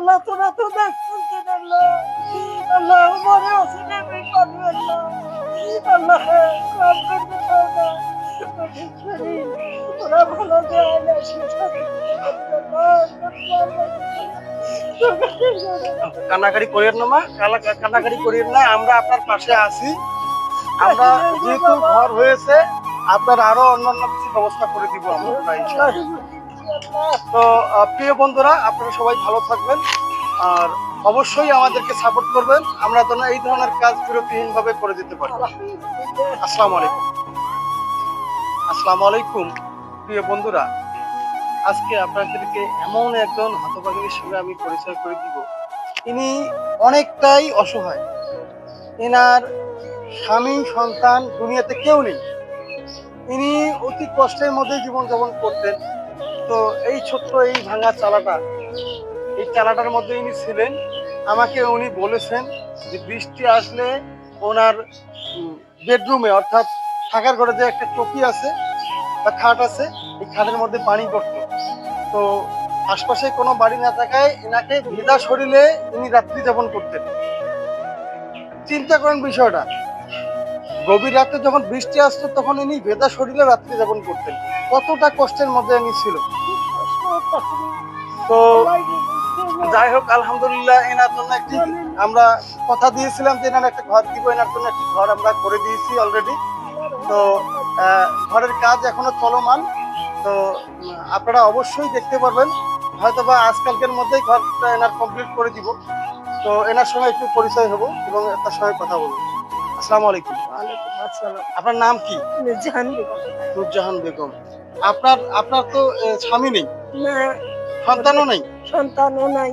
আল্লাহ তোরা তো দেখতেছেন আল্লাহ, আল্লাহ মনে ওখানে আমি পাবো আল্লাহ, আল্লাহ কম করতে চাও না, কঠিন শরীর ওরা ভালো যায় না, কান্নাকাড়ি করিয়েন না মা, কান্নাকাড়ি করিয়েন না, আমরা আপনার পাশে আছি। আমরা যেহেতু ঘর হয়েছে, আপনার আরো অন্যান্য কিছু ব্যবস্থা করে দিব আমরা ইনশাআল্লাহ। তো প্রিয় বন্ধুরা, আপনারা সবাই ভালো থাকবেন আর অবশ্যই আমাদেরকে সাপোর্ট করবেন, আমরা যেন এই ধরনের কাজ বিরতিহীন ভাবে করে দিতে পারি। আসসালামু আলাইকুম। আসসালামু আলাইকুম প্রিয় বন্ধুরা, আজকে আপনাদেরকে এমন একজন হতভাগিনীর সঙ্গে আমি পরিচয় করে দিব। ইনি অনেকটাই অসহায়, এনার স্বামী সন্তান দুনিয়াতে কেউ নেই, ইনি অতি কষ্টের মধ্যে জীবনযাপন করতেন। তো এই ছোট্ট এই ভাঙা চালাটা, এই চালাটার মধ্যে ইনি ছিলেন। আমাকে উনি বলেছেন যে বৃষ্টি আসলে ওনার বেডরুমে অর্থাৎ থাকার ঘরে যে একটা চৌকি আছে বা খাট আছে, এই খাটের মধ্যে পানি পড়তো। তো আশপাশে কোনো বাড়ি না থাকায় এনাকে ভেজা শরীরে ইনি রাত্রি যাপন করতেন। চিন্তা করেন বিষয়টা, গভীর রাতে যখন বৃষ্টি আসতো তখন ইনি ভেজা শরীরে রাত্রি যাপন করতেন, কতটা কষ্টের মধ্যে ইনি ছিল। তো যাই হোক, আলহামদুলিল্লাহ এনার জন্য একটি আমরা কথা দিয়েছিলাম যে এনার একটা ঘর দিব, এনার জন্য একটি ঘর আমরা করে দিয়েছি অলরেডি। তো ঘরের কাজ এখনো চলমান। তো আপনারা অবশ্যই দেখতে পারবেন, হয়তোবা আজকালকের মধ্যেই ঘরটা এনার কমপ্লিট করে দিব। তো এনার সঙ্গে একটু পরিচয় হবো এবং তার সঙ্গে কথা বলবো। আসসালামু আলাইকুম। আপনার নাম কি? নুরজাহান বেগম। আপনার আপনার তো স্বামী নেই, সন্তানও নেই? সন্তানও নাই।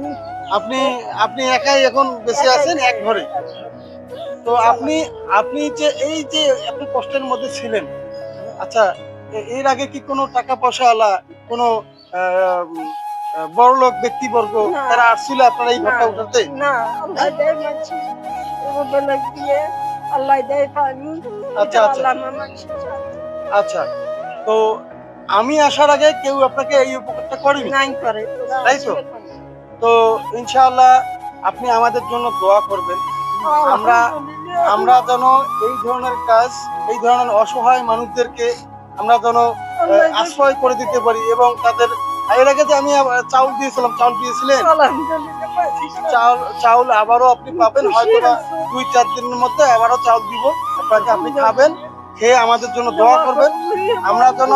আপনি আপনি একাই এখন বেঁচে আছেন এক ঘরে। তো আপনি আপনি যে এই যে এত কষ্টের মধ্যে ছিলেন, আচ্ছা এর আগে কি কোনো টাকা পয়সা আলা কোনো বড় লোক ব্যক্তিবর্গ তারা আসছিল আপনার এই ঘরটা উঠাতে? না, আল্লাহ দেয় মানছি, বদলাক দিয়ে আল্লাহ দেয় পানি। আচ্ছা আচ্ছা আচ্ছা। তো আমি আসার আগে কেউ আপনাকে এই উপকারটা করেনি? নাই করে, তাই তো? তো ইনশাআল্লাহ আপনি আমাদের জন্য দোয়া করবেন, আমরা আমরা যেন এই ধরনের কাজ, এই ধরনের অসহায় মানুষদেরকে আমরা যেন আশ্রয় করে দিতে পারি এবং তাদের। এর আগে যে আমি চাউল দিয়েছিলাম, চাউল দিয়েছিলেন? চাউল আবারও আপনি পাবেন, হয়তো বা 2-4 দিনের মধ্যে আবারও চাউল দিব আপনাকে, আপনি খাবেন, খেয়ে আমাদের জন্য দোয়া করবেন, আমরা যেন